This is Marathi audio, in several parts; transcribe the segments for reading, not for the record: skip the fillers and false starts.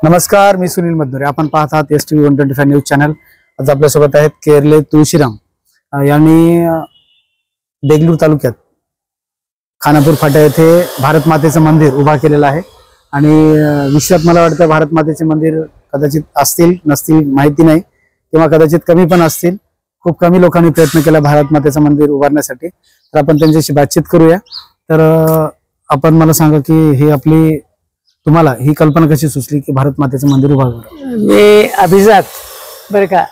नमस्कार, मी सुनील मधुरे. आपण पाहत आहात STV 125 न्यूज चॅनल. आज आपल्यासोबत आहेत केरले तुळशीराम यांनी देगलूर तालुक्यात खानापूर फाटा येथे भारत मातेचं मंदिर उभा केलेलं आहे. आणि विश्वात मला वाटतं भारत मातेचे मंदिर कदाचित असतील नसतील माहिती नाही, किंवा कदाचित कमी पण असतील. खूप कमी लोकांनी प्रयत्न केला भारत मातेचं मंदिर उभारण्यासाठी. तर आपण त्यांच्याशी बातचीत करूया. तर आपण मला सांगा की हे आपली तुम्हाला ही कल्पना कशी सुचली की भारत मातेचं मंदिर उभा करा? मी अभिजात बरं का,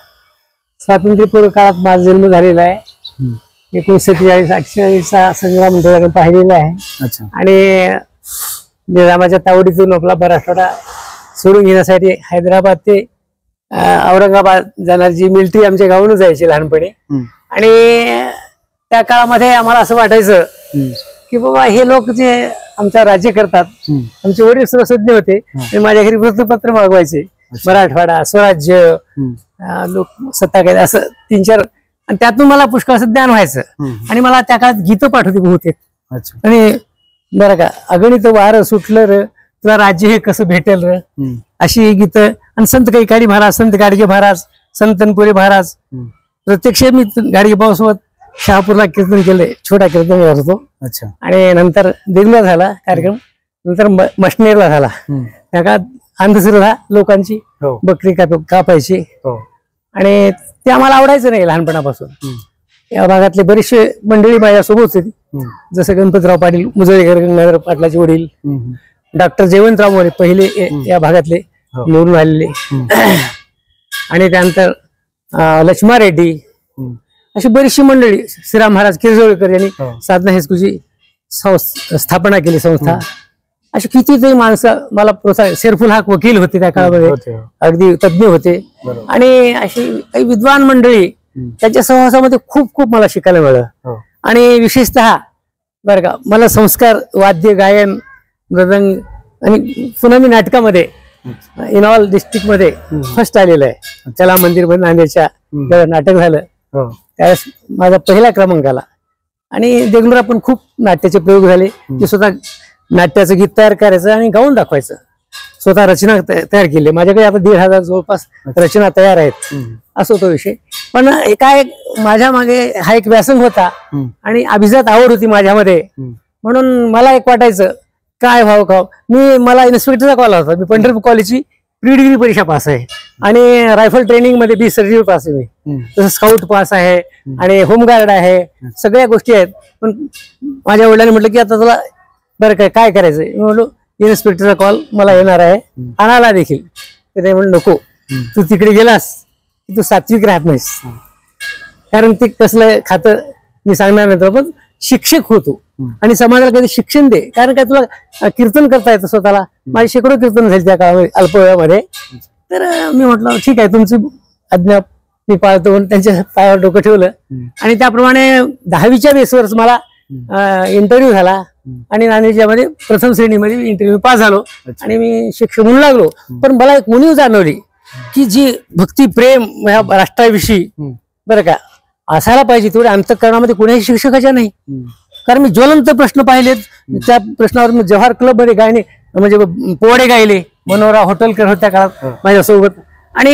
स्वातंत्र्यपूर्व काळात माझा जन्म झालेला आहे. 1947-48 संग्राम पाहिलेला आहे. अच्छा. आणि निजामाच्या तावडीतून आपला मराठवाडा सोडून घेण्यासाठी हैदराबाद ते औरंगाबाद जाणारी मिलिटरी आमच्या गावानं जायची लहानपणी. आणि त्या काळामध्ये आम्हाला असं वाटायचं की बाबा हे लोक जे आमचं राज्य करतात, आमचे वडील सर्वज्ञ होते आणि माझ्या घरी वृत्तपत्र मागवायचे, मराठवाडा स्वराज्य लोक सत्ता काय असं 3-4, आणि त्यातून मला पुष्कळचं ज्ञान व्हायचं. आणि मला त्या काळात गीतं पाठवते बहुतेक. आणि बरं का, अगणित वारं सुटलं र तुला राज्य हे कसं भेटेल र, अशी गीतं. आणि संत कैकाडी महाराज, संत गाडगे महाराज, संत तनपुरे महाराज, प्रत्यक्ष मी गाडगे भाऊसोबत शहापूरला कीर्तन केलंय, छोटा कीर्तन करत होतो. अच्छा. आणि नंतर दिल्लीला झाला कार्यक्रम, नंतर मशनेरला झाला. त्या काळात अंधश्रद्धा लोकांची बकरी कापायची, आणि ते आम्हाला आवडायचं नाही लहानपणापासून. या भागातले बरेचसे मंडळी माझ्यासोबत होती, जसं गणपतराव पाटील मुजळेकर, गंगाधर पाटलाचे वडील, डॉक्टर जयवंतराव मोरे पहिले या भागातले निवडून आलेले, आणि त्यानंतर लक्ष्मा रेड्डी, अशी बरीचशी मंडळी. श्रीराम महाराज किरजोळकर यांनी साधना हायस्कूलची स्थापना केली संस्था. अशी कितीतरी माणसं मला प्रोत्साहन. शेरफुल हाक वकील होते त्या काळामध्ये, अगदी तज्ञ होते. आणि अशी काही विद्वान मंडळी, त्यांच्या सहवासामध्ये खूप खूप मला शिकायला मिळालं. आणि विशेषतः बरं का, मला संस्कार, वाद्य, गायन, मृदंग, आणि पुन्हा मी नाटकामध्ये इन ऑल डिस्ट्रिक्ट मध्ये फर्स्ट आलेलं आहे. त्याला मंदिर मध्ये नांदेडच्या नाटक झालं त्यावेळेस माझा पहिला क्रमांक आला. आणि देगलूरला पण खूप नाट्याचे प्रयोग झाले. ते स्वतः नाट्याचं गीत तयार करायचं आणि गाऊन दाखवायचं. स्वतः रचना तयार केली. माझ्याकडे आता 1,500 जवळपास रचना तयार आहेत. असं तो विषय. पण काय माझ्या मागे हा एक व्यासंग होता आणि अभिजात आवड होती माझ्यामध्ये. म्हणून मला एक वाटायचं काय व्हावं का. मला इन्स्पेक्टरचा कॉल होता. मी पंढरपूर कॉलेजची प्री डिग्री परीक्षा पास आहे, आणि रायफल ट्रेनिंग मध्ये बी सर्टिफिकेट पास आहे मी. तसं स्काउट पास आहे, आणि होमगार्ड आहे, सगळ्या गोष्टी आहेत. पण माझ्या वडिलांनी म्हटलं की आता तुला बरं काय करायचंय. मी म्हटलो इन्स्पेक्टरचा कॉल मला येणार आहे, आणायला देखील. तर ते म्हणलं नको, तू तिकडे गेलास की तू सात्विक राहत नाहीस. कारण ते कसलं खातं मी सांगणार नंतर. पण शिक्षक होतो आणि समाजाला कधी शिक्षण दे. कारण काय तुला कीर्तन करता येतं स्वतःला. माझे शेकडो कीर्तन झाले त्या काळामध्ये अल्पवयामध्ये. तर मी म्हटलं ठीक आहे, तुमची आज्ञा मी पाळतो. त्यांच्या पायावर डोकं ठेवलं, आणि त्याप्रमाणे 10वीच्या बेसवरच मला इंटरव्ह्यू झाला. आणि नांदेडच्यामध्ये प्रथम श्रेणीमध्ये इंटरव्ह्यू पास झालो, आणि मी शिक्षक म्हणून लागलो. पण मला एक उणीव जाणवली की जी भक्ती, प्रेम या राष्ट्राविषयी बरं का असायला पाहिजे, तेवढ्या अंतःकरणामध्ये कोणाही शिक्षकाच्या नाही. कारण मी ज्वलंत प्रश्न पाहिलेत. त्या प्रश्नावर मी जव्हार क्लब मध्ये गायने म्हणजे पोवाडे गायले. मनोहरा होटलकर होत्या काळात माझ्यासोबत. आणि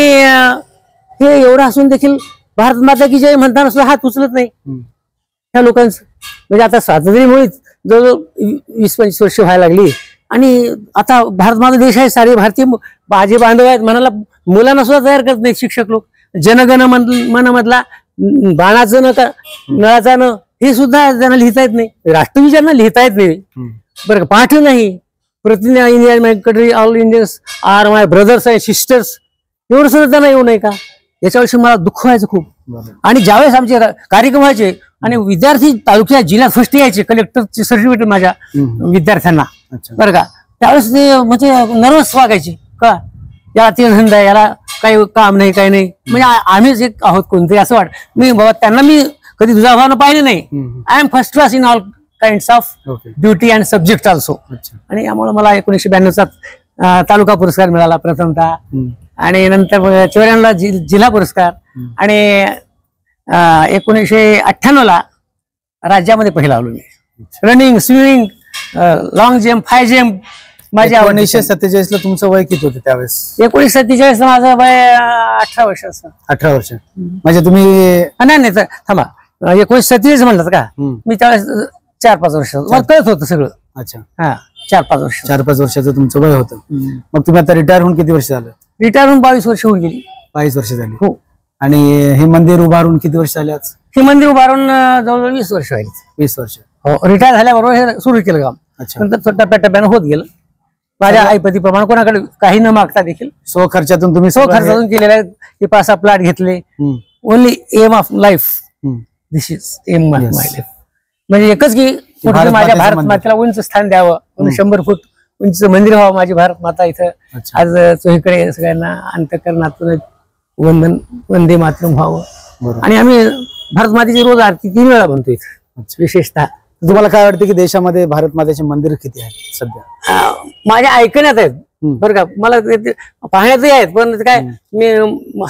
हे एवढं असून देखील भारत माता की जय म्हणताना सुद्धा हात उचलत नाही ह्या लोकांचं. म्हणजे आता स्वातंत्र्यामुळे जवळजवळ 20-25 वर्ष व्हायला लागली. आणि आता भारत माता देश आहे, सारे भारतीय बाजी बांधव आहेत म्हणाला मुलांना सुद्धा तयार करत नाहीत शिक्षक लोक. जनगण मन मधला बाणाचं न का नळाचा न हे सुद्धा त्यांना लिहिता येत नाही. राष्ट्रविचारांना लिहिता येत नाही बरं का. पाठ नाही. प्रतिज्ञा India my country, all Indians are my brothers and sisters, एवढं सुद्धा त्यांना येऊ नये का. याच्याविषयी मला दुःख व्हायचं खूप. आणि ज्यावेळेस आमचे कार्यक्रम व्हायचे आणि विद्यार्थी तालुक्यात जिल्ह्यात फर्स्ट यायचे, कलेक्टरचे सर्टिफिकेट माझ्या विद्यार्थ्यांना बरं का, त्यावेळेस ते म्हणजे नर्वस वागायचे का, याला ते धंदा, याला काही काम नाही, काही नाही. म्हणजे आम्हीच एक आहोत कोणते असं वाट. मी बाबा त्यांना मी कधी दुजाभावानं पाहिले नाही. I am first class in all kinds of duty and subject also. आणि यामुळे मला 1992चा तालुका पुरस्कार मिळाला प्रथमतः, आणि नंतर 94ला जिल्हा पुरस्कार, आणि 1998ला राज्यामध्ये पहिला आलो मी. Running, swimming, long jump, high jump, माझी आवड. 1947 ला तुमचं वय किती होतं त्यावेळेस? 1947 माझं वय 18 वर्षाचं. 18 वर्ष. म्हणजे तुम्ही नाही थांबा, 1947 म्हणलं का? मी त्यावेळेस 4-5 वर्ष मला कळत होतं सगळं. अच्छा. हा, 4-5 वर्ष. 4-5 वर्षाचं तुमचं वय होतं. मग तुम्ही आता रिटायर होऊन किती वर्ष झालं? रिटायर होऊन 22 वर्ष होऊन गेली. 22 वर्ष झाली. हो. आणि हे मंदिर उभारून किती वर्ष झाले आज? हे मंदिर उभारून जवळजवळ 20 वर्ष व्हायची. 20 वर्ष. हो, रिटायर झाल्याबरोबर हे सुरू केलं काम. अच्छा. नंतर टप्प्याटप्प्यानं होत गेलं माझ्या आईपतीप्रमाणे, कोणाकडे काही न मागता देखील स्वखर्चातून तुम्ही स्वखर्चातून केलेला आहे. हे 5-6 प्लॉट घेतले. Only aim of life, this is aim of my life. म्हणजे एकच की कुठे माझ्या भारत मातेला उंच स्थान द्यावं, 100 फूट उंच मंदिर व्हावं माझी भारत माता इथं. आज चोहीकडे सगळ्यांना अंतःकरणातून वंदन, वंदे मातरम व्हावं. आणि आम्ही भारत मातेची रोज आरती 3 वेळा म्हणतो इथं. विशेषतः तुम्हाला काय वाटतं की देशामध्ये भारत मातेचे मंदिर किती आहेत सध्या? माझ्या ऐकण्यात आहेत बरं का, मला पाहण्यातही आहेत. पण काय, मी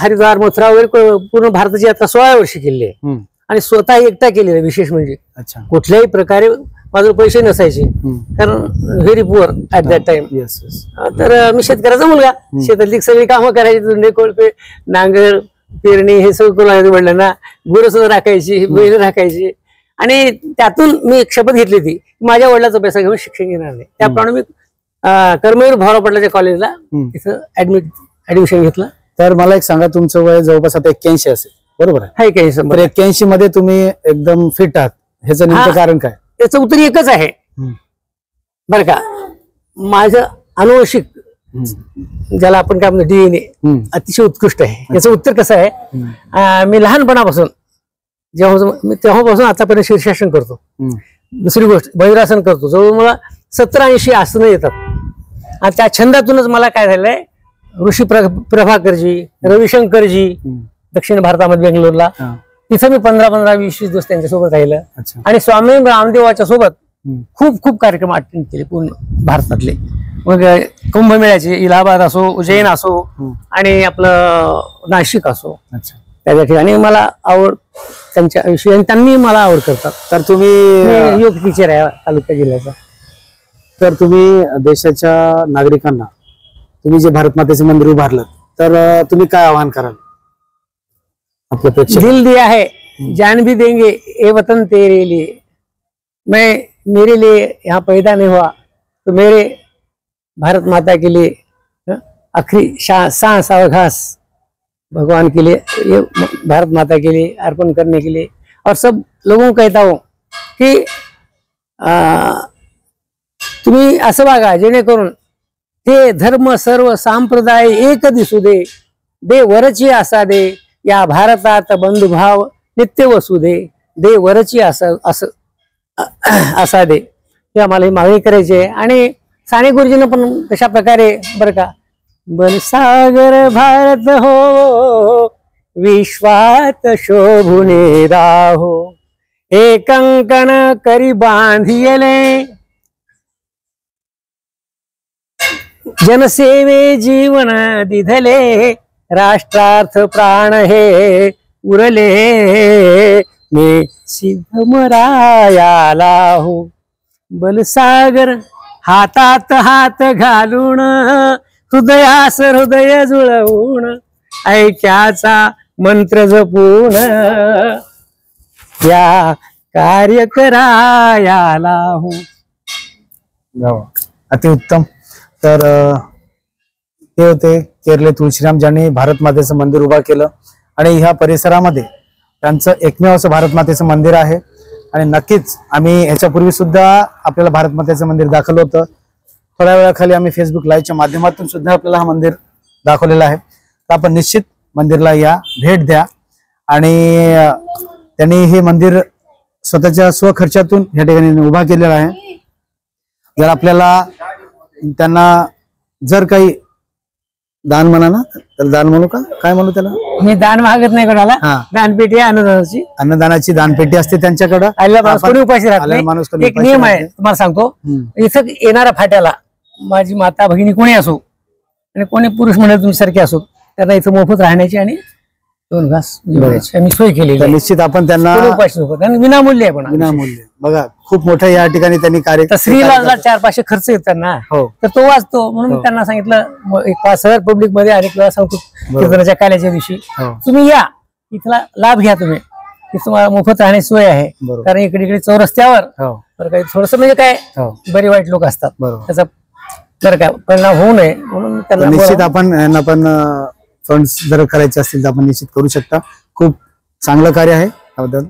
हरिद्वार, मथुरा वगैरे पूर्ण भारताची यात्रा 16 वर्षी केली आहे आणि स्वतः एकटा केलेलं आहे. विशेष म्हणजे कुठल्याही प्रकारे माझे पैसे नसायचे, कारण very poor at that time. तर मी शेतकऱ्याचा मुलगा, शेतातली सगळी कामं करायची, धुंडे, कोळपे, नांगर, पेरणी हे सगळं करून वडिलांना ना, गुरं सुद्धा राखायची, बैल राखायची. आणि त्यातून मी एक शपथ घेतली होती, माझ्या वडिलाचा पैसा घेऊन शिक्षण घेणार नाही. त्याप्रमाणे मी कर्मवीर भाऊराव पाटलाच्या कॉलेजला तिथं ऍडमिशन घेतलं. तर मला एक सांगा, तुमचं वय जवळपास आता 81 असेल, बरोबर आहे? 81 मध्ये तुम्ही एकदम फिट आहात, ह्याचं नेमकं कारण काय? त्याचं उत्तर एकच आहे बरं का. माझं अनुवंशिक, ज्याला आपण काय म्हणतो DNA, अतिशय उत्कृष्ट आहे. याचं उत्तर कसं आहे, मी लहानपणापासून तेव्हापासून आतापर्यंत शीर्षासन करतो. दुसरी गोष्ट, भैरासन करतो. जवळ मला 70-80 आसनं येतात. आणि त्या छंदातूनच मला काय झालंय, ऋषी प्रभाकरजी, रविशंकरजी दक्षिण भारतामध्ये बेंगलोरला, तिथं मी 15-20 दिवस त्यांच्यासोबत राहिलं. आणि स्वामी रामदेवाच्या सोबत खूप कार्यक्रम अटेंड केले पूर्ण भारतातले. मग कुंभमेळ्याचे, इलाहाबाद असो, उज्जैन असो, आणि आपलं नाशिक असो, त्या ठिकाणी मला आवड त्यांच्याविषयी, आणि त्यांनी मला आवड करतात. तर तुम्ही योग टीचर आहे तालुका जिल्ह्याचा. तर तुम्ही देशाच्या नागरिकांना, तुम्ही जे भारत मातेचे मंदिर उभारलं, तर तुम्ही काय आवाहन कराल आपल्या प्रेक्षक? दिल दिया है जान भी देंगे ये वतन तेरे लिए. मैं मेरे लिए यहाँ पैदा नहीं हुआ तो मेरे भारत माता के लिए आखिरी सांस और घास भगवान के लिए, ये भारत माता के लिए अर्पण करने के लिए. और सब लोगों को कहता हूँ की तुम्ही असं वागा जेणेकरून ते धर्म सर्व संप्रदाय एक दिसू दे, दे वरची आसा दे या भारतात बंधुभाव नित्य वसू दे वरची आसा दे. हे आम्हाला ही मागणी करायची आहे. आणि साने गुरुजींना पण तशा प्रकारे बरं का, बनसागर भारत हो विश्वात शोभुने राहो, एक कंकण करी बांधियले, जनसेवे जीवन दिधले, राष्ट्रार्थ प्राण हे उरले, मी सिद्धमरायाला हो. बलसागर हातात हात घालून, हृदयास हृदय जुळवून, ऐक्याचा मंत्र जपून, या कार्य करायाला हो. अतिउत्तम. तर हे होते केरले तुळशीराम, ज्यांनी भारत मातेचं मंदिर उभा केलं. आणि ह्या परिसरामध्ये त्यांचं एकमेव असं भारत मातेचं मंदिर आहे. आणि नक्कीच आम्ही ह्याच्यापूर्वी सुद्धा आपल्याला भारत मातेचं मंदिर दाखवलं होतं. थोड्या वेळाखाली आम्ही फेसबुक लाईव्हच्या माध्यमातून सुद्धा आपल्याला हा मंदिर दाखवलेला आहे. तर आपण निश्चित मंदिरला या, भेट द्या. आणि त्यांनी हे मंदिर स्वतःच्या स्वखर्चातून या ठिकाणी उभा केलेला आहे. जर आपल्याला त्यांना जर काही दान म्हणा ना, तर दान म्हणू का, काय म्हणू त्याला? मी दान मागत नाही कोणाला. दानपेटी आहे अन्नदानाची दानपेटी असते त्यांच्याकडं. कोणी उपाशी राहत नाही. एक नियम आहे तुम्हाला सांगतो, इथं येणाऱ्या फाट्याला माझी माता भगिनी कोणी असो आणि कोणी पुरुष मंडळ तुमच्यासारखे असो, त्यांना इथं मोफत राहण्याची आणि 2 घास जेवणाची आम्ही सोय केलेली तर आहे. निश्चित आपण त्यांना उपाशी सोबत आणि विनामूल्य आहे पण विनामूल्य बघा खूप मोठं या ठिकाणी त्यांनी कार्य तर स्त्रीला 400-500 खर्च येतात ना, हो तर तो वाचतो. म्हणून मी त्यांना सांगितलं, एक 5,000 पब्लिक मध्ये अनेक वेळा सांगतो कीर्तनाच्या काल्याच्या दिवशी हो तुम्ही या, इथला लाभ घ्या तुम्ही, की तुम्हाला मोफत राहण्याची सोय आहे. बरोबर. कारण इकडे चौरस्त्यावर हो बरं काही थोडस म्हणजे काय हो बरे वाईट लोक असतात, बरोबर. त्याचा बरं काय परिणाम होऊ नये म्हणून तर त्यांना निश्चित आपण यांना पण फंड्स जर करायचे असतील तर आपण निश्चित करू शकता. खूप चांगलं कार्य आहे त्याबद्दल